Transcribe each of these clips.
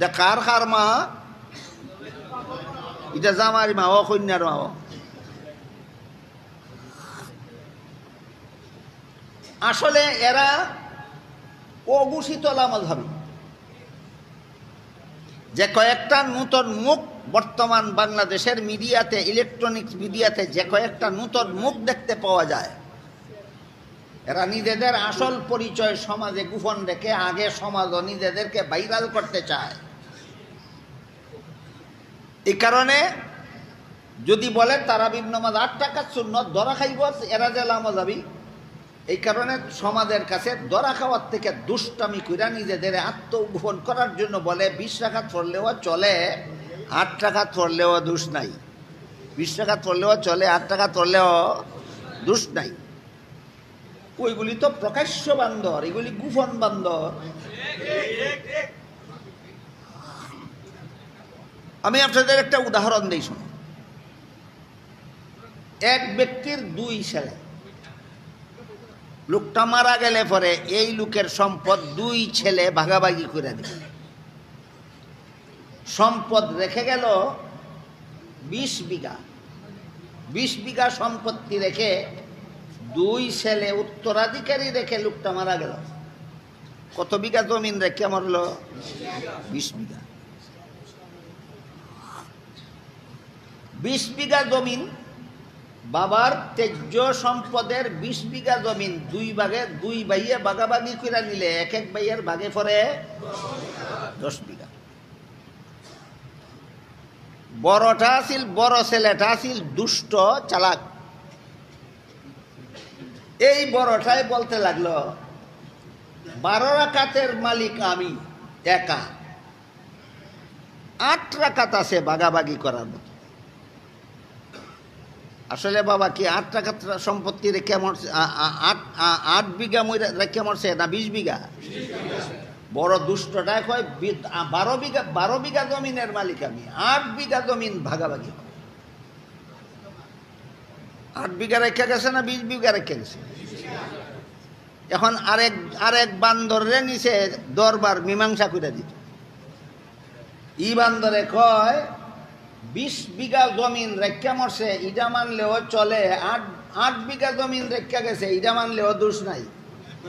দে কার কার মা? এটা জামার মা, ও কন্যার মা। আসলে এরা অঘোষিত লামাজহাবী। যে কয়েকটা নূতন মুখ বর্তমান বাংলাদেশের মিডিয়াতে, ইলেকট্রনিক্স মিডিয়াতে যে কয়েকটা নূতন মুখ দেখতে পাওয়া যায়, এরা নিজেদের আসল পরিচয় সমাজে গোপন রেখে আগে সমাজও নিজেদেরকে ভাইরাল করতে চায়। এই কারণে যদি বলে তারাবির নামাজ 8 রাকাত সুন্নত, ধরা খাইব এরা যে লামাজহাবী। এই কারণে সমাজের কাছে ধরা খাওয়ার থেকে দুষ্টামি কইরা নিজেদের আত্মগোপন করার জন্য বলে 20 রাকাত পড়লেও চলে, 8 রাকাত পড়লেও দোষ নাই। 20 রাকাত পড়লেও চলে, 8 রাকাত পড়লেও দোষ নাই। ওইগুলি তো প্রকাশ্য বান্দর, এগুলি গোপন বান্দর। আমি আপনাদের একটা উদাহরণ দিই, শুনুন। এক ব্যক্তির 2 ছেলে, লোকটা মারা গেলে পরে এই লোকের সম্পদ 2 ছেলে ভাগাভাগি করে দিল। সম্পদ রেখে গেল 20 বিঘা। 20 বিঘা সম্পত্তি রেখে 2 ছেলে উত্তরাধিকারী রেখে লোকটা মারা গেল। কত বিঘা জমিন রেখে মরল? 20 বিঘা। 20 বিঘা জমিন, বাবার তেজ্য সম্পদের 20 বিঘা জমিন 2 ভাইয়ে ভাগাভাগি করে নিলে এক এক ভাইয়ের ভাগে পড়ে 10 বিঘা। বড় ছেলেটা আছিল দুষ্ট চালাক। এই বড়টাই বলতে লাগলো, 12 রাকাতের মালিক আমি একা, 8 রাকাত আছে ভাগাভাগি করার মতো। আসলে বাবা কি 8 রাকাত সম্পত্তি রেখে মরছে? 8 বিঘা রেখে মরছে না 20 বিঘা? বড় দুষ্টটা কয় 12 বিঘা জমিনের মালিক আমি, 8 বিঘা জমিন ভাগাভাগি। 8 বিঘা রেখে গেছে না 20 বিঘা রেখে গেছে? এখন আরেক বান্দরে নিচে দরবার মীমাংসা করে দিত। ই বান্দরে কয় 20 বিঘা জমিন রেখা মরছে, ইটা মানলেও চলে, 8 বিঘা জমিন রেখা গেছে, ইটা মানলেও দোষ নাই।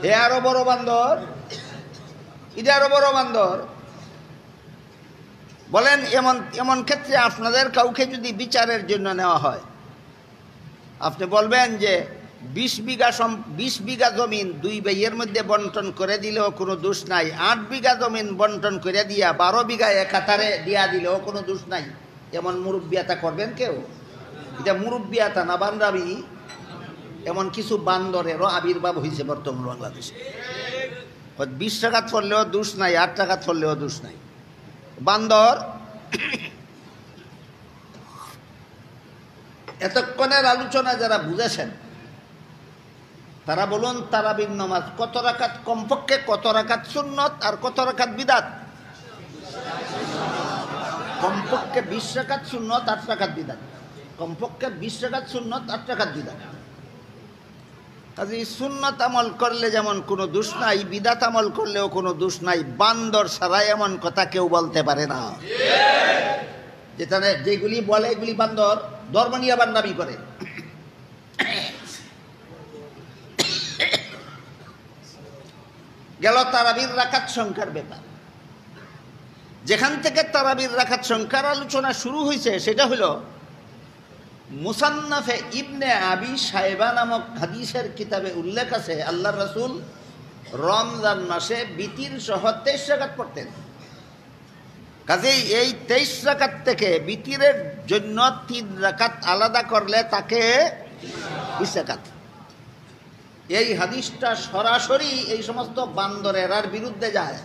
এ আরো বড় বান্দর, এটা আরো বড় বান্দর। বলেন এমন ক্ষেত্রে আপনাদের কাউকে যদি বিচারের জন্য নেওয়া হয়, আপনি বলবেন যে 20 বিঘা জমিন 2 ভাইয়ের মধ্যে বন্টন করে দিলেও কোনো দোষ নাই, 8 বিঘা জমিন বন্টন করে দিয়া 12 বিঘা একাতারে দিয়া দিলেও কোনো দোষ নাই। এমন মুরব্বিয়াতা করবেন কেউ? এটা মুরব্বিয়াতা না বান্দাবি। এমন কিছু বান্দরেরও আবির্ভাব হয়েছে বর্তমান বাংলাদেশে। 20 টাকা পড়লেও দোষ নাই, 8 টাকা পড়লেও দোষ নাই, বান্দর। এতক্ষণের আলোচনা যারা বুঝেছেন তারা বলুন, তারাবির নামাজ কত রাকাত? কমপক্ষে কত রাকাত সুন্নত আর কত রাকাত বিদাত? কমপক্ষে 20 রাকাত সুন্নত, 8 রাকাত বিদাত। কমপক্ষে 20 রাকাত সুন্নত, 8 রাকাত বিদাত। কাজে সুন্নত আমল করলে যেমন কোনো দোষ নাই, বিদাত আমল করলেও কোনো দোষ নাই। বান্দর ছাড়া এমন কথা কেউ বলতে পারে না। যেখানে যেগুলি বলে এগুলি বান্দর, ধর্ম নিয়ে বান্দামি করে। গেল তারাবির রাকাত সংখ্যার ব্যাপার। যেখান থেকে তারাবির রাকাত সংখ্যার আলোচনা শুরু হয়েছে সেটা হলো মুসান্নাফে ইবনে আবি শায়বা নামক হাদিসের কিতাবে উল্লেখ আছে, আল্লাহর রাসূল রমজান মাসে বিতির সহ 23 রাকাত পড়তেন। কাজেই এই 23 রাকাত থেকে বিতিরের জন্য 3 রাকাত আলাদা করলে তাকে 20 রাকাত। এই হাদিসটা সরাসরি এই সমস্ত বান্দরের বিরুদ্ধে যায়,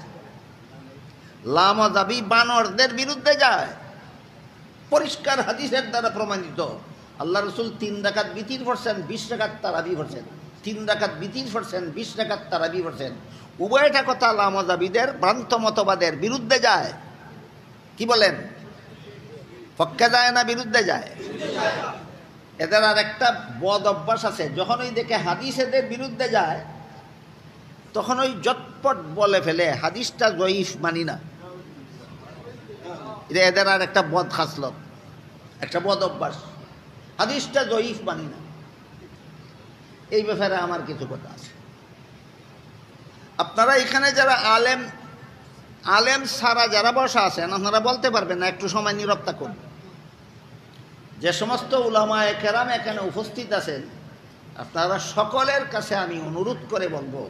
লামাজাবি বানরদের বিরুদ্ধে যায়। পরিষ্কার হাদিসের দ্বারা প্রমাণিত। আল্লাহ রসুল 3 রাকাত বিতির পড়ছেন, 20 রাকাত তারাবি পড়ছেন। 3 রাকাত বিতির পড়ছেন, 20 রাকাত তারাবি পড়ছেন। উভয়টা কথা লামাজাবিদের ভ্রান্ত মতবাদের বিরুদ্ধে যায়। কি বলেন? পক্ষে যায় না বিরুদ্ধে যায়? এদের আর একটা বদ অভ্যাস আছে, যখন ওই দেখে হাদিস এদের বিরুদ্ধে যায় তখন ওই জটপট বলে ফেলে হাদিসটা জয়ীফ মানি না। এটা এদের আর একটা বদ খাসলত, একটা বদ অভ্যাস, হাদিসটা জয়ীফ মানি না। এই ব্যাপারে আমার কিছু কথা আছে। আপনারা এখানে যারা আলেম সারা যারা বসা আছেন, আপনারা বলতে পারবেন না, একটু সময় নীরব থাকুন। যে সমস্ত উলামায়ে কেরাম এখানে উপস্থিত আছেন, আপনারা সকলের কাছে আমি অনুরোধ করে বলবো,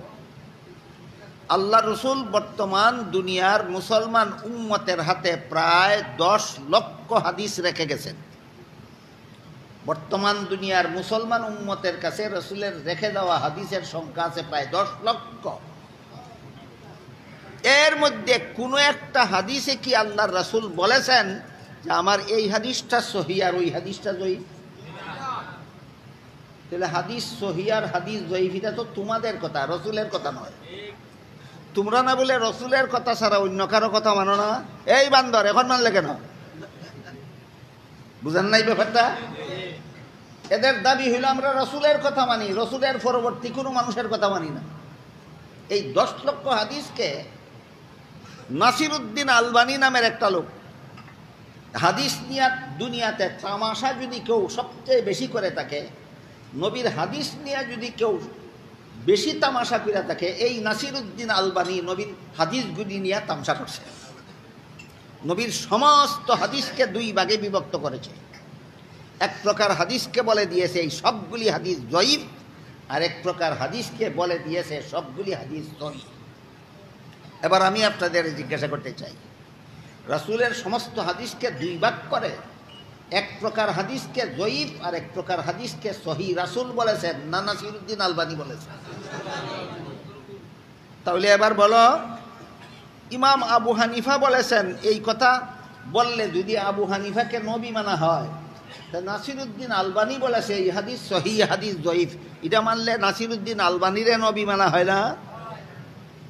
আল্লাহ রসুল বর্তমান দুনিয়ার মুসলমান উম্মতের হাতে প্রায় 10 লক্ষ হাদিস রেখে গেছেন। বর্তমান দুনিয়ার মুসলমান উম্মতের কাছে রসুলের রেখে দেওয়া হাদিসের সংখ্যা আছে প্রায় 10 লক্ষ। এর মধ্যে কোনো একটা হাদিসে কি আল্লাহর রাসূল বলেছেন যে আমার এই হাদিসটা সহিহ আর ওই হাদিসটা জয়ীফ? তাহলে হাদিস সহিহ আর হাদিস জয়ীফ এটা তো তোমাদের কথা, রসুলের কথা নয়। তোমরা না বলে রসুলের কথা ছাড়া অন্য কারো কথা মানো না। এই বান্দর এখন মানলে কেন? বুঝেন নাই ব্যাপারটা? এদের দাবি হইল আমরা রসুলের কথা মানি, রসুলের পরবর্তী কোনো মানুষের কথা মানি না। এই 10 লক্ষ হাদিসকে নাসিরউদ্দিন আলবানী নামের একটা লোক, হাদিস নিয়ে দুনিয়াতে তামাশা যদি কেউ সবচেয়ে বেশি করে থাকে, নবীর হাদিস নিয়ে যদি কেউ বেশি তামাশা করে থাকে, এই নাসিরউদ্দিন আলবানী নবীর হাদিসগুলি নিয়ে তামাশা করছে। নবীর সমস্ত হাদিসকে 2 ভাগে বিভক্ত করেছে। এক প্রকার হাদিসকে বলে দিয়েছে এই সবগুলি হাদিস জয়ীফ, আর এক প্রকার হাদিসকে বলে দিয়েছে সবগুলি হাদিস সহিহ। এবার আমি আপনাদের জিজ্ঞাসা করতে চাই, রাসূলের সমস্ত হাদিসকে 2 ভাগ করে, এক প্রকার হাদিসকে জয়ীফ আর এক প্রকার হাদিসকে সহিহ রাসূল বলেছেন না নাসিরউদ্দিন আলবানী বলেছেন? তাহলে এবার বলো, ইমাম আবু হানিফা বলেছেন এই কথা বললে যদি আবু হানিফাকে নবী মানা হয়, তা নাসিরউদ্দিন আলবানী বলেছে এই হাদিস সহিহ হাদিস জয়ীফ, এটা মানলে নাসিরউদ্দিন আলবানীরে নবী মানা হয় না?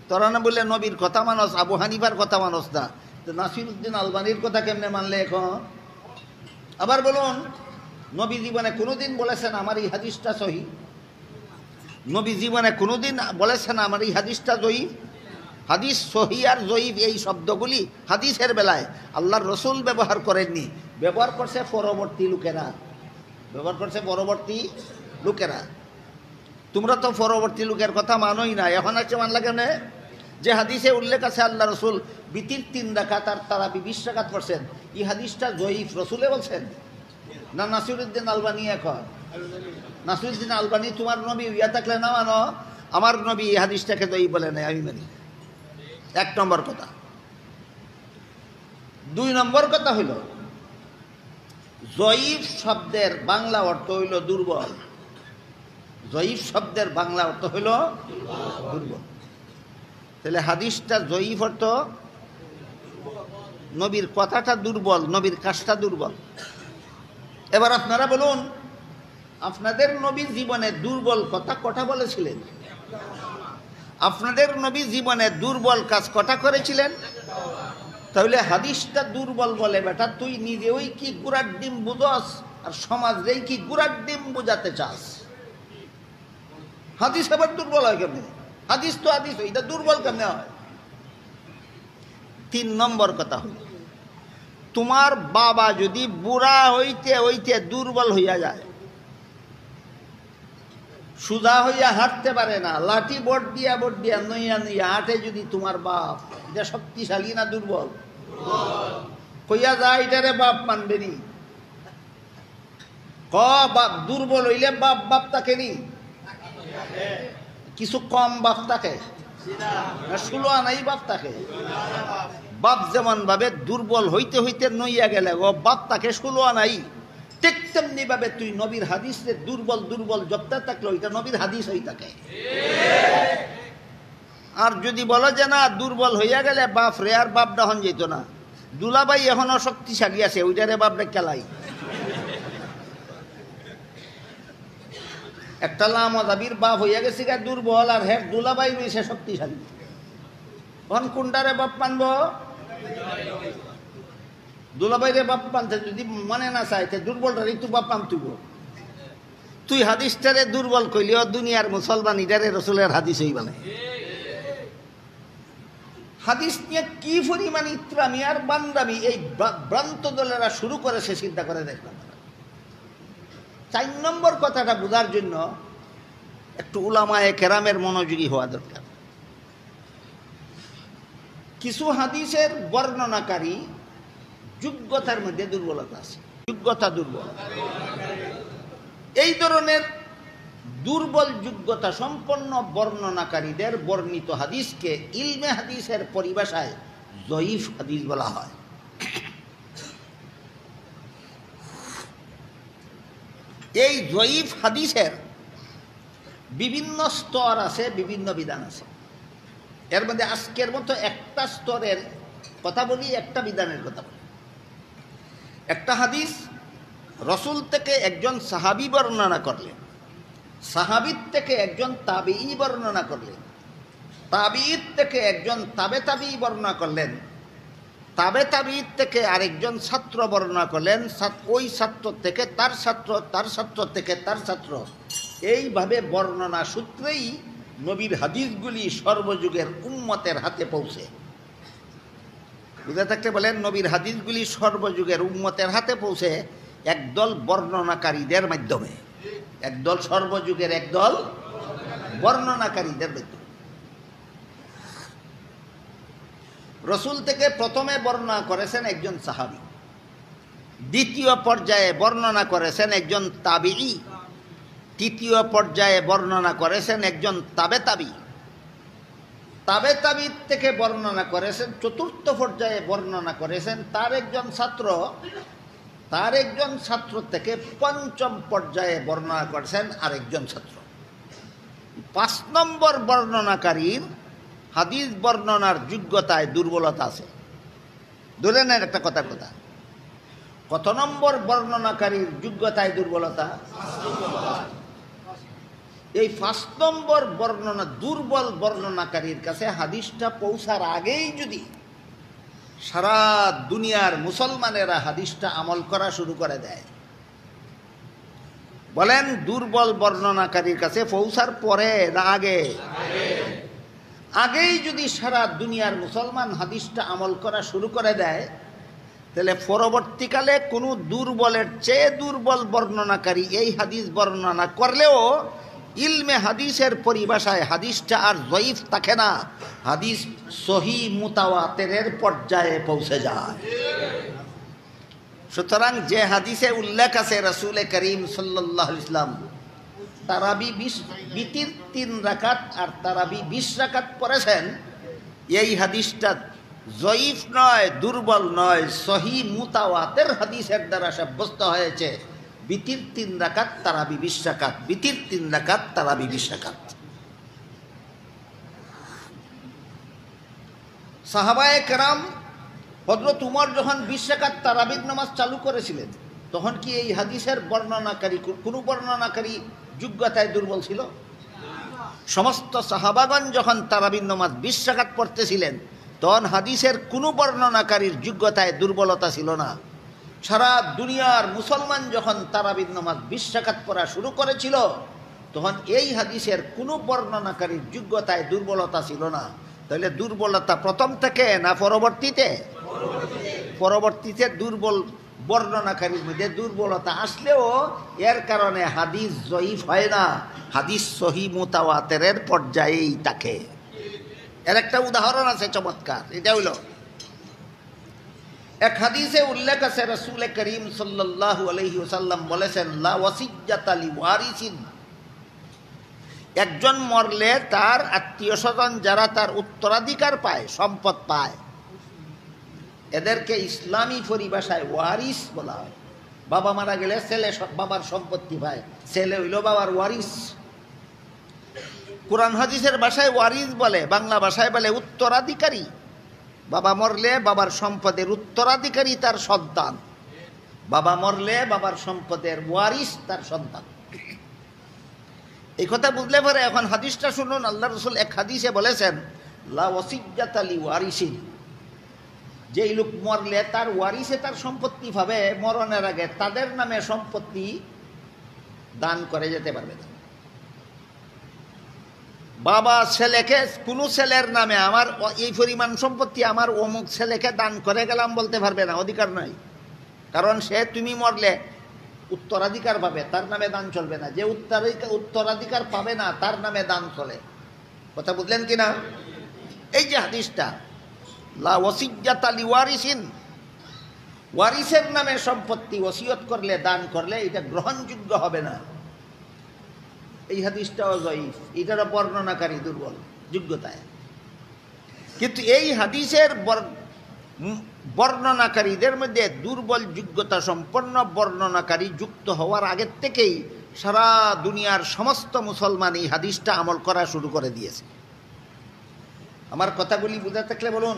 তোরা না বললে নবীর কথা মানস, আবু হানিফার কথা মানস না, তো নাসিরউদ্দিন আলবানীর কথা কেমনে মানলে এখন? আবার বলুন, নবী জীবনে কোনোদিন বলেছেন আমার এই হাদিসটা সহিহ? নবী জীবনে কোনোদিন বলেছেন আমার এই হাদিসটা জয়ীফ? হাদিস সহিহ আর জয়ীফ এই শব্দগুলি হাদিসের বেলায় আল্লাহর রসুল ব্যবহার করেননি, ব্যবহার করছে পরবর্তী লোকেরা, ব্যবহার করছে পরবর্তী লোকেরা। তোমরা তো পরবর্তী লোকের কথা মানোই না। এখন আছে মানলা কেন? যে হাদিসে উল্লেখ আছে আল্লাহ রসুল বিতির 3 রাকাত আর তারাবি 20 রাকাত পড়ছেন, এই হাদিসটা জয়ীফ রসুলে বলছেন না নাসিরউদ্দিন আলবানী? এখন নাসিরউদ্দিন আলবানী তোমার নবী ইয়া থাকলে না মানো, আমার নবী এই হাদিসটাকে জয়ীফ বলে নাই, আমি মানি। 1 নম্বর কথা। 2 নম্বর কথা হইল, জয়ীফ শব্দের বাংলা অর্থ হইল দুর্বল। জয়ীফ শব্দের বাংলা অর্থ হইল দুর্বল। তাহলে হাদিসটা জয়ীফ অর্থ নবীর কথাটা দুর্বল, নবীর কাজটা দুর্বল। এবার আপনারা বলুন, আপনাদের নবী জীবনে দুর্বল কথা কটা বলেছিলেন? আপনাদের নবী জীবনে দুর্বল কাজ কটা করেছিলেন? তাহলে হাদিসটা দুর্বল বলে বেটা তুই নিজেই কি গুড়ার ডিম বুঝস আর সমাজেই কি গুড়ার ডিম বুঝাতে চাস? হাদিস আবার দুর্বল হয় কেমনে? হাদিস তো হাদিস, এটা দুর্বল কেমনে হয়? 3 নম্বর কথা হল, তোমার বাবা যদি বুড়া হইতে হইতে দুর্বল হইয়া যায়, সুজা হইয়া হাঁটতে পারে না, লাঠি বোট দিয়া নইয়া নইয়া হাঁটে যদি তোমার বাপ, এটা শক্তিশালী না দুর্বল? কইয়া যায় এটারে বাপ মানবে নি? বাপ দুর্বল হইলে বাপ তাকে নি? কিছু কম বাপ তাকে, 16 আনাই বাপ তাকে। বাপ যেমন ভাবে দুর্বল হইতে হইতে নইয়া গেলে ও বাপ তাকে 16 আনাই, ঠিক তেমনি ভাবে তুই নবীর হাদিসে দুর্বল জপতে থাকলে ওইটা নবীর হাদিস হই থাকে। আর যদি বলো যে না দুর্বল হইয়া গেলে বাপ রে আর বাপ ডাহন যেত না, দুলাভাই এখনো শক্তিশালী আছে, ওইটারে বাপ রে কেলাই। একটা লামাদাবির বাপ হইয়া গেছে গা দুর্বল, আর হ্যাঁ দুলাভাই রয়েছে শক্তিশালী, তখন কোনটারে বাপ মানব? দুলাভাইরে বাপ মানতে যদি মানে না চাইতে দুর্বলটারে একটু বাপ মান তুইব। তুই হাদিসটারে দুর্বল কইলেও দুনিয়ার মুসলমান ইটারে রসুলের হাদিস হইবা না। হাদিস নিয়ে কি পরিমাণ ইত্রামি আর বান্দামি এই ভ্রান্ত দলেরা শুরু করেছে চিন্তা করে দেখলাম। 4 নম্বর কথাটা বোঝার জন্য একটু উলামায়ে কেরামের মনোযোগী হওয়া দরকার। কিছু হাদিসের বর্ণনাকারী যোগ্যতার মধ্যে দুর্বলতা আছে, যোগ্যতা দুর্বল। এই ধরনের দুর্বল যোগ্যতা সম্পন্ন বর্ণনাকারীদের বর্ণিত হাদিসকে ইলমে হাদিসের পরিভাষায় জয়ীফ হাদিস বলা হয়। এই জয়ীফ হাদিসের বিভিন্ন স্তর আছে, বিভিন্ন বিধান আছে। এর মধ্যে আজকের মতো একটা স্তরের কথা বলি, একটা বিধানের কথা বলি। একটা হাদিস রসুল থেকে একজন সাহাবী বর্ণনা করলেন, সাহাবীর থেকে একজন তাবিঈ বর্ণনা করলেন, তাবিঈর থেকে একজন তাবে তাবিঈ বর্ণনা করলেন, তাবে তাবিঈর থেকে আরেকজন ছাত্র বর্ণনা করলেন, ওই ছাত্র থেকে তার ছাত্র, তার ছাত্র থেকে তার ছাত্র। এইভাবে বর্ণনা সূত্রেই নবীর হাদিসগুলি সর্বযুগের উম্মতের হাতে পৌঁছে। বুঝে থাকতে বলেন, নবীর হাদিসগুলি সর্বযুগের উম্মতের হাতে পৌঁছে একদল বর্ণনাকারীদের মাধ্যমে, একদল সর্বযুগের একদল বর্ণনাকারীদের মাধ্যমে। রসুল থেকে প্রথমে বর্ণনা করেছেন একজন সাহাবী, দ্বিতীয় পর্যায়ে বর্ণনা করেছেন একজন তাবিঈ, তৃতীয় পর্যায়ে বর্ণনা করেছেন একজন তাবে তাবিঈ, তাবে তাবিঈ থেকে বর্ণনা করেছেন, চতুর্থ পর্যায়ে বর্ণনা করেছেন তার একজন ছাত্র, তার একজন ছাত্র থেকে পঞ্চম পর্যায়ে বর্ণনা করেছেন আরেকজন ছাত্র। 5 নম্বর বর্ণনাকারীর হাদিস বর্ণনার যোগ্যতায় দুর্বলতা আছে। ধরে নেন একটা কথার কথা, কত নম্বর বর্ণনাকারীর যোগ্যতায় দুর্বলতা? এই 5 নম্বর বর্ণনা দুর্বল বর্ণনাকারীর কাছে হাদিসটা পৌঁছার আগেই যদি সারা দুনিয়ার মুসলমানেরা হাদিসটা আমল করা শুরু করে দেয়, বলেন দুর্বল বর্ণনাকারীর কাছে পৌঁছার পরে না আগে? আগেই যদি সারা দুনিয়ার মুসলমান হাদিসটা আমল করা শুরু করে দেয়, তাহলে পরবর্তীকালে কোনো দুর্বলের চেয়ে দুর্বল বর্ণনাকারী এই হাদিস বর্ণনা করলেও ইলমে হাদিসের পরিভাষায় হাদিসটা আর জয়ীফ থাকে না, হাদিস সহিহ মুতাওয়াতিরের পর্যায়ে পৌঁছে যায়। সুতরাং যে হাদিসে উল্লেখ আছে রাসূল করিম সাল্লাল্লাহু আলাইহি ওয়াসাল্লাম তারাবি 20 বিতির 3 রাকাত আর তারাবি 20 রাকাত পড়েছেন, এই হাদিসটা জয়ীফ নয়, দুর্বল নয়, সহিহ মুতাওয়াতির হাদিসের দ্বারা সাব্যস্ত হয়েছে। বিতির 3 রাকাত, তারাবি 20 রাকাত, বিতির 3 রাকাত, তারাবি 20 রাকাত। সাহাবায়ে কেরাম হযরত উমর যখন 20 রাকাত তারাবির নামাজ চালু করেছিলেন, তখন কি এই হাদিসের বর্ণনাকারী কোনো বর্ণনাকারী যোগ্যতায় দুর্বল ছিল? সমস্ত সাহাবাগণ যখন তারাবির নামাজ 20 রাকাত পড়তেছিলেন, তখন হাদিসের কোনো বর্ণনাকারীর যোগ্যতায় দুর্বলতা ছিল না। সারা দুনিয়ার মুসলমান যখন তারাবির নামাজ 20 রাকাত পড়া শুরু করেছিল, তখন এই হাদিসের কোনো বর্ণনাকারীর যোগ্যতায় দুর্বলতা ছিল না। তাহলে দুর্বলতা প্রথম থেকে না পরবর্তীতে? পরবর্তীতে দুর্বল বর্ণনাকারীর মধ্যে দুর্বলতা আসলেও এর কারণে হাদিস জয়ীফ হয় না, হাদিস সহিহ মুতাওয়াতিরের পর্যায়েই থাকে। এর একটা উদাহরণ আছে চমৎকার, এটা হইল এক হাদিসে উল্লেখ আছে রাসূল করিম সাল্লাল্লাহু আলাইহি ওয়াসাল্লাম বলেছেন, লা ওয়াসিয়্যাতা লিওয়ারিসিন, একজন মরলে তার আত্মীয় স্বজন যারা তার উত্তরাধিকার পায়, সম্পদ পায়, এদেরকে ইসলামী পরিভাষায় ওয়ারিস বলা হয়। বাবা মারা গেলে ছেলে বাবার সম্পত্তি পায়, ছেলে হইল বাবার ওয়ারিস। কুরআন হাদিসের ভাষায় ওয়ারিস বলে, বাংলা ভাষায় বলে উত্তরাধিকারী। বাবা মরলে বাবার সম্পদের উত্তরাধিকারী তার সন্তান, বাবা মরলে বাবার সম্পদের ওয়ারিস তার সন্তান। এই কথা বুঝলে পরে এখন হাদিসটা শুনুন। আল্লাহ রাসূল এক হাদিসে বলেছেন, লা ওয়াসিয়্যাতা লিওয়ারিসিন, যেই লোক মরলে তার ওয়ারিসে তার সম্পত্তি পাবে, মরণের আগে তাদের নামে সম্পত্তি দান করে যেতে পারবে না। বাবা ছেলেকে, কোনো ছেলের নামে আমার এই পরিমাণ সম্পত্তি আমার অমুক ছেলেকে দান করে গেলাম বলতে পারবে না, অধিকার নাই। কারণ সে তুমি মরলে উত্তরাধিকার পাবে, তার নামে দান চলবে না। যে উত্তরাধিকার পাবে না তার নামে দান চলে। কথা বুঝলেন কিনা? এই যে হাদিসটা, লা ওয়াসিয়্যাতা লিওয়ারিসিন, ওয়ারিসের নামে সম্পত্তি ওসিয়ত করলে, দান করলে এটা গ্রহণযোগ্য হবে না। এই হাদিসটাও যঈফ, এটারও বর্ণনাকারী দুর্বল যোগ্যতায়। কিন্তু এই হাদিসের বর্ণনাকারীদের মধ্যে দুর্বল যোগ্যতা সম্পন্ন বর্ণনাকারী যুক্ত হওয়ার আগের থেকেই সারা দুনিয়ার সমস্ত মুসলমান এই হাদিসটা আমল করা শুরু করে দিয়েছে। আমার কথাগুলি বুঝে থাকলে বলুন,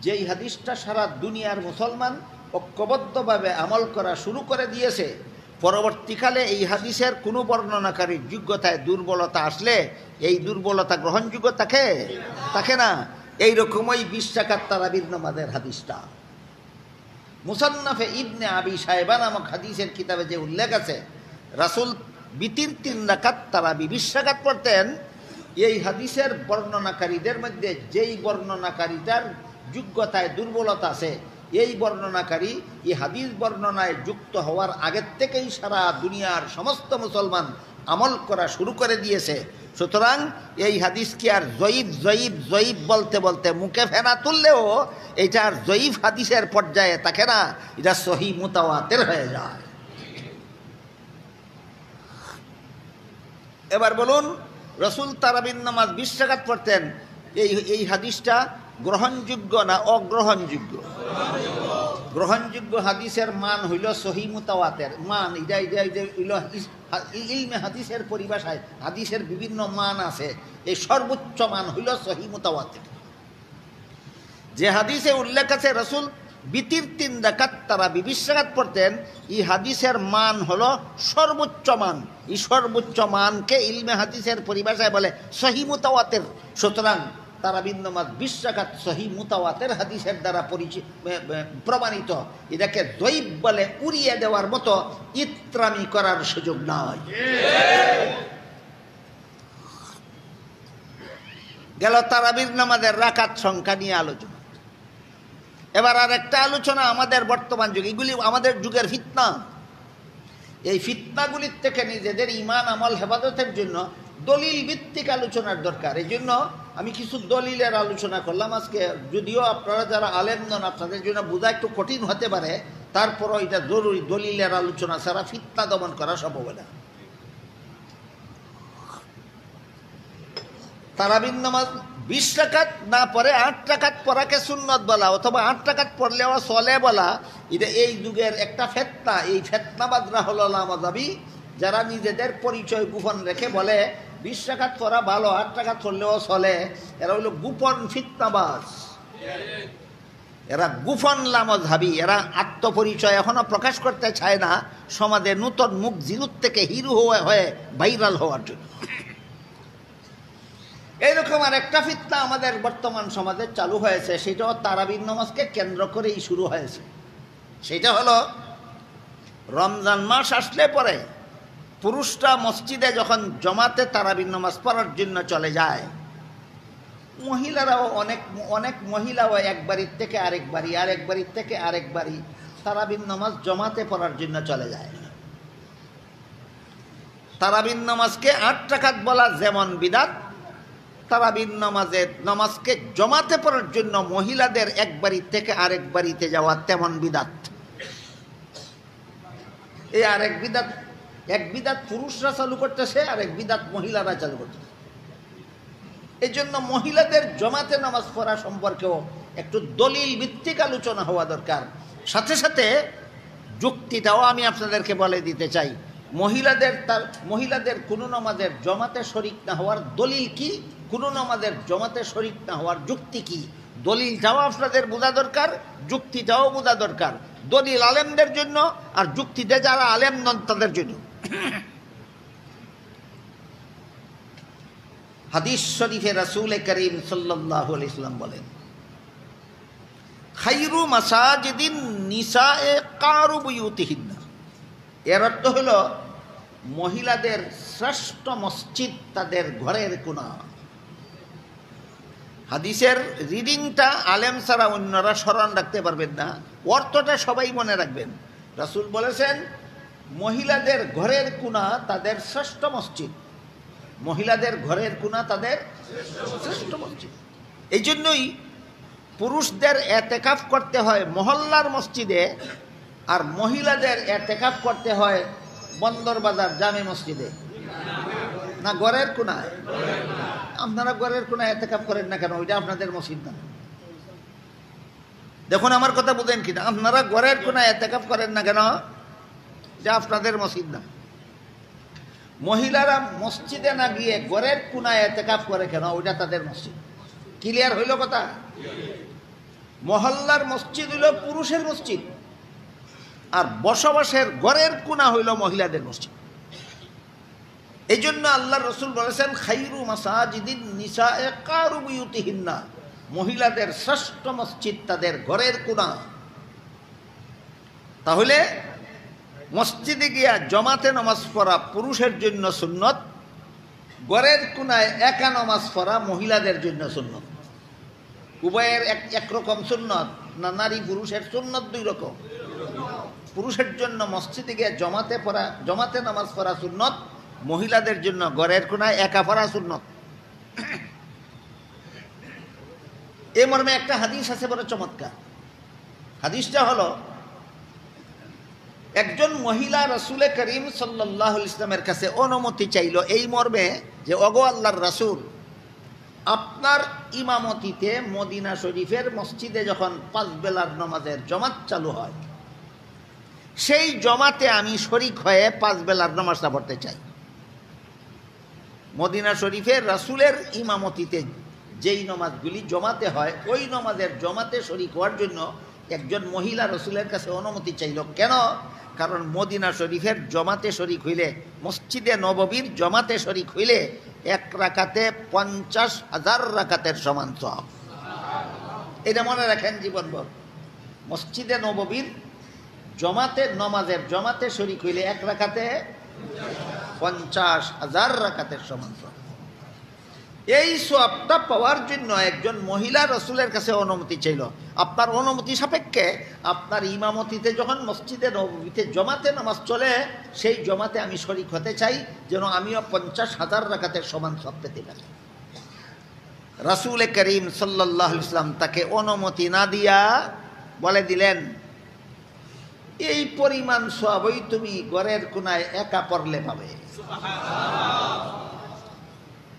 যে এই হাদিসটা সারা দুনিয়ার মুসলমান ঐক্যবদ্ধভাবে আমল করা শুরু করে দিয়েছে, পরবর্তীকালে এই হাদিসের কোনো বর্ণনাকারীর যোগ্যতায় দুর্বলতা আসলে এই দুর্বলতা গ্রহণযোগ্য থাকে না। এইরকমই 20 রাকাত তারাবির নামাজের হাদিসটা মুসান্নাফে ইবনে আবি শায়বা নামক হাদিসের কিতাবে যে উল্লেখ আছে, রাসূল বিতির 3 রাকাত তারাবি 20 রাকাত পড়তেন। এই হাদিসের বর্ণনাকারীদের মধ্যে যেই বর্ণনাকারীটার যোগ্যতায় দুর্বলতা আছে, এই বর্ণনাকারী এই হাদিস বর্ণনায় যুক্ত হওয়ার আগের থেকেই সারা দুনিয়ার সমস্ত মুসলমান আমল করা শুরু করে দিয়েছে। সুতরাং এই হাদিসকে আর জয়ীফ জয়ীফ জয়ীফ বলতে বলতে মুখে ফেনা তুললেও এটা আর জয়ীফ হাদিসের পর্যায়ে থাকে না, এটা সহিহ মুতাওয়াতির হয়ে যায়। এবার বলুন, রাসূল তারাবির নামাজ 20 রাকাত পড়তেন, এই হাদিসটা গ্রহণযোগ্য না অগ্রহণযোগ্য? গ্রহণযোগ্য হাদিসের মান হইল সহিহ মুতাওয়াতির মান। এটা হইল ইলমে হাদিসের পরিভাষায় হাদিসের বিভিন্ন মান আছে, এই সর্বোচ্চ মান হইল সহিহ মুতাওয়াতির। যে হাদিসে উল্লেখ আছে রাসূল বিতির 3 রাকাত তারাবি 20 রাকাত পড়তেন, এই হাদিসের মান হলো সর্বোচ্চ মান। এই সর্বোচ্চ মানকে ইলমে হাদিসের পরিভাষায় বলে সহিহ মুতাওয়াতির। সুতরাং তারাবির নামাজ 20 রাকাত সহিহ মুতাওয়াতির হাদিসের দ্বারা প্রমাণিত। এটাকে দৈব বলে উড়িয়ে দেওয়ার মতো ইত্রামি করার সুযোগ নাই। গেল তারাবির নামাজের রাকাত সংখ্যা নিয়ে আলোচনা। এবার আর একটা আলোচনা আমাদের বর্তমান যুগে, এগুলি আমাদের যুগের ফিতনা। এই ফিতনাগুলির থেকে নিজেদের ঈমান আমল হেফাজতের জন্য দলিল ভিত্তিক আলোচনার দরকার। এই জন্য আমি কিছু দলিলের আলোচনা করলাম আজকে। যদিও আপনারা যারা আলেম নন, আপনাদের জন্য বোঝা একটু কঠিন হতে পারে, তারপরও এটা জরুরি। দলিলের আলোচনা ছাড়া ফিতনা দমন করা সম্ভব না। তারাবির নামাজ 20 রাকাত না পরে 8 রাকাত পড়াকে সুন্নত বলা, অথবা 8 রাকাত পড়লেও চলে বলা, এটা এই যুগের একটা ফিতনা। এই ফিতনাবাদরা হলো লামাযাবি, যারা নিজেদের পরিচয় গোপন রেখে বলে 20 রাকাত পড়া ভালো, 8 রাকাত পড়লেও চলে। এরা হলো গোপন ফিতনাবাজ, এরা গোপন লামাযাবি। এরা আত্মপরিচয় এখনো প্রকাশ করতে চায় না, সমাজে নূতন মুখ জিরুত থেকে হিরো হয়ে ভাইরাল হওয়ার জন্য। এইরকম আর একটা ফিতনা আমাদের বর্তমান সমাজে চালু হয়েছে, সেটাও তারাবির নামাজকে কেন্দ্র করেই শুরু হয়েছে। সেটা হলো রমজান মাস আসলে পরে পুরুষরা মসজিদে যখন জমাতে তারাবির নামাজ পড়ার জন্য চলে যায়, মহিলারাও অনেক মহিলাও এক বাড়ির থেকে আরেক বাড়ি, আরেক বাড়ির থেকে আরেক বাড়ি তারাবির নামাজ জমাতে পড়ার জন্য চলে যায়। তারাবির নামাজকে 8 রাকাত বলা যেমন বিদআত, তারাবির নামাজকে জমাতে পড়ার জন্য মহিলাদের এক বাড়ি থেকে আরেক বাড়িতে যাওয়া তেমন বিদআত। এই আরেক বিদআত, এক বিদআত পুরুষরা চালু করতেছে, আরেক বিদআত মহিলারা চালু করতেছে। এই জন্য মহিলাদের জমাতে নামাজ পড়া সম্পর্কেও একটু দলিল ভিত্তিক আলোচনা হওয়া দরকার। সাথে সাথে যুক্তিটাও আমি আপনাদেরকে বলে দিতে চাই। মহিলাদের কোনো নামাজের জমাতে শরিক না হওয়ার দলিল কি, কোনো নামাজের জমাতে শরিক না হওয়ার যুক্তি কি, দলিলটাও আপনাদের বোঝা দরকার, যুক্তিটাও বোঝা দরকার। দলিল আলেমদের জন্য, আর যুক্তিটা যারা আলেম নন তাদের জন্য। হাদিস শরীফে রাসূল করিম সাল্লাল্লাহু আলাইহি ওয়াসাল্লাম বলেন, খায়রু মাসাজিদিন নিসায়ে কারু বুয়ুতিহিন্না। এর অর্থ হলো মহিলাদের শ্রেষ্ঠ মসজিদ তাদের ঘরের কোণা। হাদিসের রিডিংটা আলেম ছাড়া অন্যরা স্মরণ রাখতে পারবেন না, অর্থটা সবাই মনে রাখবেন। রাসূল বলেছেন মহিলাদের ঘরের কোণা তাদের শ্রেষ্ঠ মসজিদ, মহিলাদের ঘরের কোণা তাদের শ্রেষ্ঠ মসজিদ। এই জন্যই পুরুষদের এতেকাফ করতে হয় মহল্লার মসজিদে, আর মহিলাদের এতেকাফ করতে হয় বন্দর বাজার জামে মসজিদে, না ঘরের কোণায়। আপনারা ঘরের কোণায় এতেকাফ করেন না কেন? ওইটা আপনাদের মসজিদ না। দেখুন আমার কথা বুঝেন কিনা, আপনারা ঘরের কোণায় এতেকাফ করেন না কেন? যা আপনাদের মসজিদ না। মহিলারা মসজিদে না গিয়ে ঘরের কোণায় এতেকাফ করে কেন? ওইটা তাদের মসজিদ। ক্লিয়ার হইল কথা? মহল্লার মসজিদ হইল পুরুষের মসজিদ, আর বসবাসের ঘরের কোণা হইল মহিলাদের মসজিদ। এই জন্য আল্লাহ রসুল বলেছেন খাইরু মাসাজিদিন নিসায়ে কারু বুয়ুতিহিন্না, মহিলাদের শ্রেষ্ঠ মসজিদ তাদের ঘরের কোণা। তাহলে মসজিদে গিয়া জমাতে নামাজ পড়া পুরুষের জন্য সুন্নত, ঘরের কোণায় একা নামাজ পড়া মহিলাদের জন্য সুন্নত। উভয়ের একরকম সুন্নত না? নারী পুরুষের সুন্নত দুই রকম। পুরুষের জন্য মসজিদে গিয়ে জমাতে নামাজ পড়া সুন্নত, মহিলাদের জন্য ঘরের কোণায় একা পড়া সুন্নত। এই মর্মে একটা হাদিস আছে বড় চমৎকার। হাদিসটা হলো, একজন মহিলা রাসূল করিম সাল্লাল্লাহু আলাইহি ওয়াসাল্লামের কাছে অনুমতি চাইল এই মর্মে যে ওগো আল্লাহর রাসূল, আপনার ইমামতিতে মদিনা শরীফের মসজিদে যখন 5 বেলার নামাজের জমাত চালু হয়, সেই জমাতে আমি শরীক হয়ে 5 বেলার নামাজটা পড়তে চাই। মদিনা শরীফের রাসূলের ইমামতিতে যেই নামাজগুলি জমাতে হয়, ওই নামাজের জমাতে শরীক হওয়ার জন্য একজন মহিলা রাসূলের কাছে অনুমতি চাইল। কেন? কারণ মদিনা শরীফের জমাতে শরীক হইলে, মসজিদে নববীর জমাতে শরীক হইলে 1 রাকাতে 50,000 রাকাতের সমান সওয়াব। এটা মনে রাখেন জীবনভর। মসজিদে নববীর জমাতে শরীক হইলে 1 রাকাতে 50,000 রাকাতের সমান সওয়াব। এই সওয়াবটা পাওয়ার জন্য একজন মহিলা রাসূলের কাছে অনুমতি চাইল। আপনার অনুমতি সাপেক্ষে আপনার ইমামতিতে যখন মসজিদে নববীতে জমাতে নামাজ চলে, সেই জমাতে আমি শরীক হতে চাই, যেন আমিও 50,000 রাকাতের সমান সওয়াব পেতে পারি। রাসূল করিম সাল্লাল্লাহু আলাইহি ওয়াসাল্লাম তাকে অনুমতি না দিয়া বলে দিলেন, এই পরিমাণ সওয়াবই তুমি ঘরের কোণায় একা পড়লে পাবে।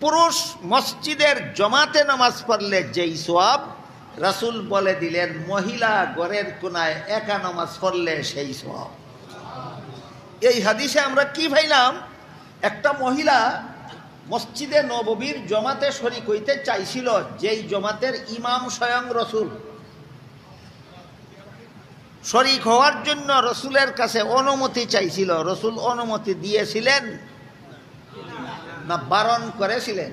পুরুষ মসজিদের জমাতে নামাজ পড়লে যেই সওয়াব, রাসূল বলে দিলেন মহিলা ঘরের কোণায় একা নামাজ পড়লে সেই সওয়াব। এই হাদিসে আমরা কি পাইলাম? একটা মহিলা মসজিদে নববীর জমাতে শরীক হইতে চাইছিল, যেই জমাতের ইমাম স্বয়ং রাসূল। শরীক হওয়ার জন্য রাসূলের কাছে অনুমতি চাইছিল। রাসূল অনুমতি দিয়েছিলেন না বারণ করেছিলেন?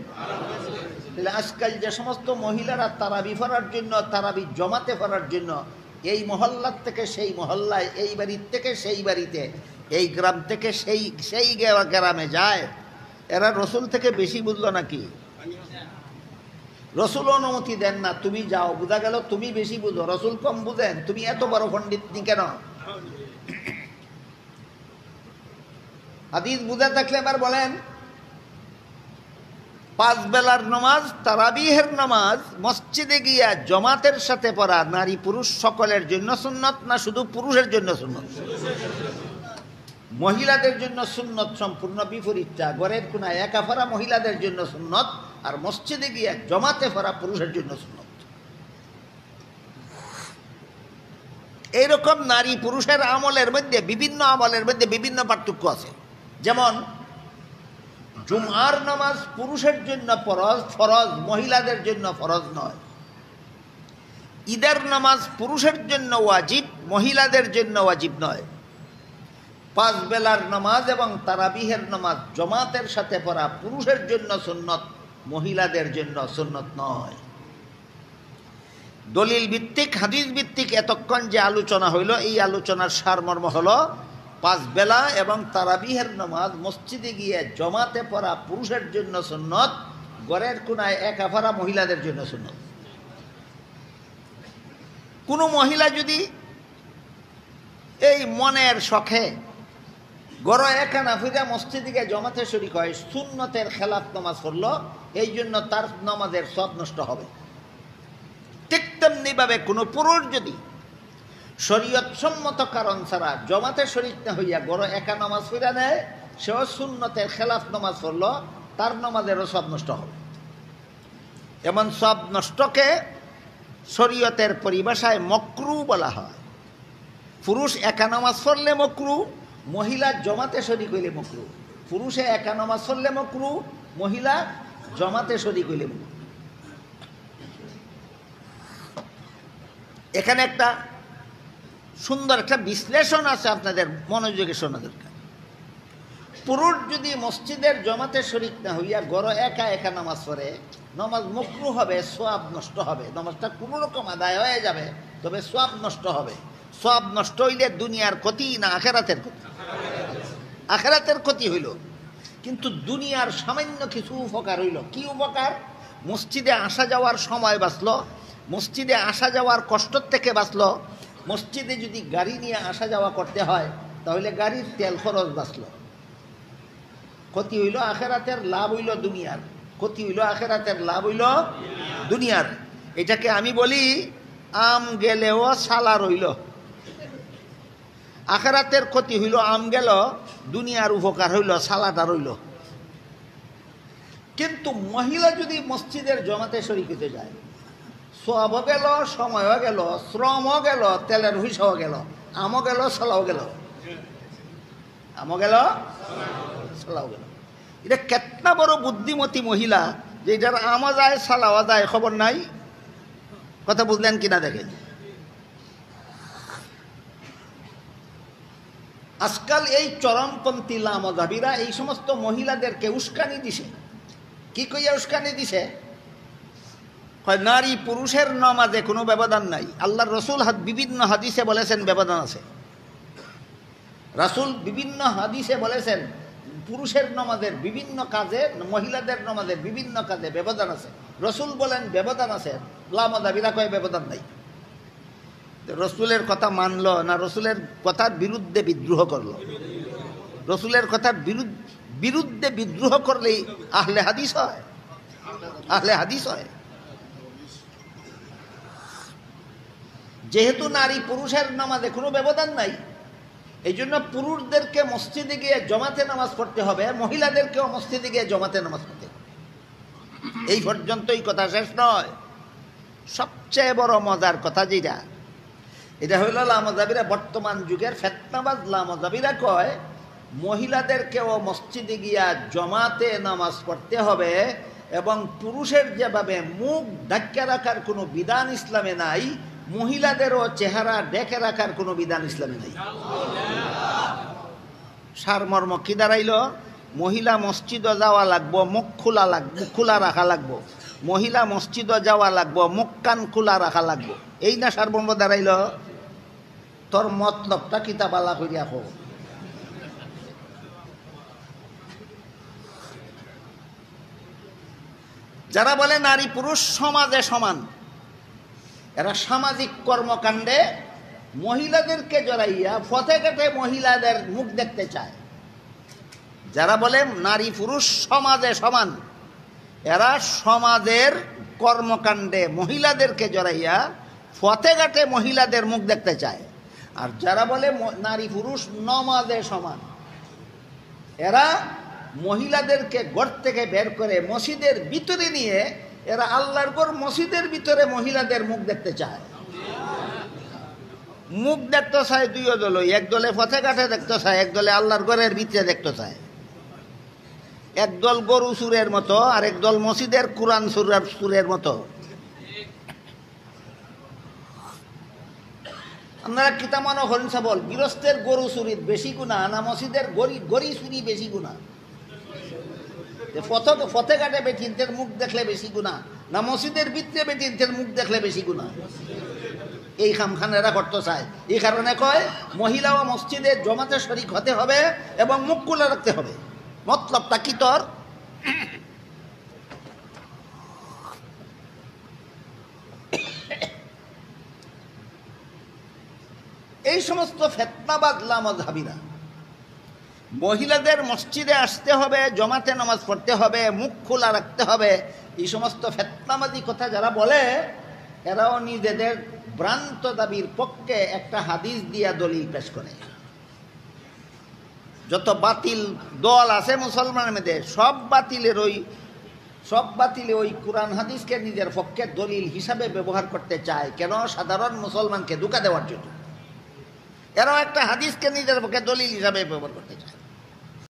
তাহলে আজকাল যে সমস্ত মহিলারা তারাবি পড়ার জন্য, তারাবি জমাতে পড়ার জন্য এই মহল্লার থেকে সেই মহল্লায়, এই বাড়ির থেকে সেই বাড়িতে, এই গ্রাম থেকে সেই গ্রামে যায়, এরা রসুল থেকে বেশি বুঝলো নাকি? রসুল অনুমতি দেন না, তুমি যাও। বোঝা গেল তুমি বেশি বুঝো, রসুল কম বুঝেন। তুমি এত বড় পণ্ডিত নি কেন? হাদিস বুঝা থাকলে এবার বলেন, 5 বেলার নামাজ, তারাবিহের নামাজ মসজিদে গিয়া জমাতের সাথে পড়া নারী পুরুষ সকলের জন্য সুন্নত, না শুধু পুরুষের জন্য সুন্নত? মহিলাদের জন্য সুন্নত সম্পূর্ণ বিপরীতটা। ঘরের কোণায় একা পড়া মহিলাদের জন্য সুন্নত, আর মসজিদে গিয়া জমাতে পড়া পুরুষের জন্য সুন্নত। এইরকম নারী পুরুষের আমলের মধ্যে, বিভিন্ন আমলের মধ্যে বিভিন্ন পার্থক্য আছে। যেমন জুমআর নামাজ পুরুষের জন্য ফরজ, মহিলাদের জন্য ফরজ নয়। ঈদের নামাজ পুরুষের জন্য ওয়াজিব, মহিলাদের জন্য ওয়াজিব নয়। 5 বেলার নামাজ এবং তারাবিহের নামাজ জমাতের সাথে পড়া পুরুষের জন্য সুন্নত, মহিলাদের জন্য সুন্নত নয়। দলিল ভিত্তিক, হাদিস ভিত্তিক এতক্ষণ যে আলোচনা হইল, এই আলোচনার সারমর্ম হলো 5 বেলা এবং তারাবিহের নামাজ মসজিদে গিয়ে জমাতে পড়া পুরুষের জন্য সুন্নত, ঘরের কোণায় একা পড়া মহিলাদের জন্য সুন্নত। কোনো মহিলা যদি এই মনের শখে গড় একা না ফিরে মসজিদে জমাতে শরীক হয়, সুন্নতের খেলাফ নামাজ পড়লো, এই জন্য তার নামাজের সব নষ্ট হবে। ঠিক তেমনিভাবে কোনো পুরুষ যদি শরীয়ত সম্মত কারণ ছাড়া জমাতে শরীক না হইয়া গড় একা নামাজ ফিরে নেয়, সেও সুন্নতের খেলাফ নামাজ পড়লো, তার নামাজেরও সব নষ্ট হবে। এমন সব নষ্টকে শরীয়তের পরিভাষায় মকরু বলা হয়। পুরুষ একা নামাজ পড়লে মকরু, মহিলা জমাতে শরীক হইলে মকরু। পুরুষে একা নামাজ পড়লে মকরু, মহিলা জমাতে শরীক হইলে মকরু। এখানে একটা সুন্দর একটা বিশ্লেষণ আছে, আপনাদের মনোযোগে শোনা দরকার। পুরুষ যদি মসজিদের জমাতে শরীক না হইয়া গড় একা একা নামাজ পড়ে, নামাজ মকরু হবে, সোয়াব নষ্ট হবে। নামাজটা কোনো রকম আদায় হয়ে যাবে, তবে সোয়াব নষ্ট হবে। সোয়াব নষ্ট হইলে দুনিয়ার ক্ষতি না আখেরাতের ক্ষতি? আখেরাতের ক্ষতি হইল। কিন্তু দুনিয়ার সামান্য কিছু উপকার হইল। কি উপকার? মসজিদে আসা যাওয়ার সময় বাঁচলো, মসজিদে আসা যাওয়ার কষ্ট থেকে বাঁচলো। মসজিদে যদি গাড়ি নিয়ে আসা যাওয়া করতে হয়, তাহলে গাড়ির তেল খরচ বাঁচলো। ক্ষতি হইল আখেরাতের, লাভ হইল দুনিয়ার। ক্ষতি হইল আখেরাতের, লাভ হইল দুনিয়ার। এটাকে আমি বলি আম গেলেও সালা রইল। আখেরাতের ক্ষতি হইল আম গেল, দুনিয়ার উপকার হইল সালাটা রইল। কিন্তু মহিলা যদি মসজিদের জমাতে শরীক হতে যায়, সওয়াবও গেল, সময়ও গেল, শ্রমও গেল, তেলের হুইসাও গেল, আমও গেল, সালাও গেল। আমও গেল, সালাও গেল। এটা কেতনা বড় বুদ্ধিমতী মহিলা যে এটার আমও যায় সালাও যায়, খবর নাই। কথা বুঝলেন কিনা দেখেন। আজকাল এই চরমপন্থী লামাযাবিরা এই সমস্ত মহিলাদেরকে উস্কানি দিছে। কি কইয়া উস্কানি দিছে? নারী পুরুষের নামাজে কোনো ব্যবধান নাই। আল্লাহর রসুল বিভিন্ন হাদিসে বলেছেন ব্যবধান আছে। রাসূল বিভিন্ন হাদিসে বলেছেন পুরুষের নামাজের বিভিন্ন কাজে, মহিলাদের নামাজের বিভিন্ন কাজে ব্যবধান আছে। রসুল বলেন ব্যবধান আছে, লামাযাবিরা কয় ব্যবধান নাই। রসুলের কথা মানলো না রসুলের কথার বিরুদ্ধে বিদ্রোহ করলো? রসুলের কথার বিরুদ্ধে বিদ্রোহ করলেই আহলে হাদিস হয়, আহলে হাদিস হয়। যেহেতু নারী পুরুষের নামাজে কোনো ব্যবধান নাই, এই জন্য পুরুষদেরকে মসজিদে গিয়ে জমাতে নামাজ পড়তে হবে, মহিলাদেরকেও মসজিদে গিয়ে জমাতে নামাজ পড়তে হবে। এই পর্যন্তই কথা শেষ নয়। সবচেয়ে বড় মজার কথা যেটা, এটা হইল লামাযাবিরা বর্তমান যুগের ফেতনাবাজ লামাযাবিরা কয় মহিলাদেরকেও মসজিদে গিয়া জমাতে নামাজ পড়তে হবে, এবং পুরুষের যেভাবে মুখ ঢাকা রাখার কোনো বিধান ইসলামে নাই, মহিলাদেরও চেহারা ঢেকে রাখার কোনো বিধান ইসলামে নাই। সারমর্ম কি দাঁড়াইল? মহিলা মসজিদে যাওয়া লাগবো, মুখ খোলা রাখা লাগবো। মহিলা মসজিদে যাওয়া লাগবো, মুখ কান খোলা রাখা লাগবো। এই না সারমর্ম দাঁড়াইল? তোর মতলবটা কিতাবালা করিয়া হোক। যারা বলে নারী পুরুষ সমাজে সমান, এরা সামাজিক কর্মকাণ্ডে মহিলাদেরকে জড়াইয়া ফতেঘাটে মহিলাদের মুখ দেখতে চায়। যারা বলে নারী পুরুষ সমাজে সমান, এরা সমাজের কর্মকাণ্ডে মহিলাদেরকে জড়াইয়া ফতেঘাটে মহিলাদের মুখ দেখতে চায়। আর যারা বলে নারী পুরুষ নমাজে সমান, এরা মহিলাদেরকে ঘর থেকে বের করে মসজিদের ভিতরে নিয়ে এরা আল্লাহর ঘর মসজিদের ভিতরে মহিলাদের মুখ দেখতে চায়। মুখ দেখতে চায় দুই দলই, এক দলে ফতেঘাটে দেখতে চায়, এক দলে আল্লাহর ঘরের ভিতরে দেখতে চায়। একদল গরু সুরের মতো, আর একদল মসজিদের কোরআন সুরের মতো। আপনারা কিতা মনে করেন বল, গৃহস্থের গরু চুরির বেশি গুনাহ না মসজিদের গরি চুরি বেশি গুনাহ? ফতেঘাটে বেটিনদের মুখ দেখলে বেশি গুনাহ না মসজিদের ভিতরে বেটিনদের মুখ দেখলে বেশি গুনাহ? এই খামখানেরা করতে চায়। এই কারণে কয় মহিলাও মসজিদে জমাতে শরীক হতে হবে এবং মুখ খুলে রাখতে হবে। মতলবটা কি তোর? এই সমস্ত ফেতনাবাজ লামযহাবিরা মহিলাদের মসজিদে আসতে হবে, জমাতে নামাজ পড়তে হবে, মুখ খোলা রাখতে হবে, এই সমস্ত ফেতনাবাদী কথা যারা বলে এরাও নিজেদের ভ্রান্ত দাবির পক্ষে একটা হাদিস দিয়া দলিল পেশ করে। যত বাতিল দল আছে মুসলমানের মধ্যে সব বাতিলে ওই কোরআন হাদিসকে নিজের পক্ষে দলিল হিসাবে ব্যবহার করতে চায়। কেন? সাধারণ মুসলমানকে ধোঁকা দেওয়ার জন্য। এরাও একটা হাদিসকে নিজের পক্ষে দলিল হিসাবে ব্যবহার করে।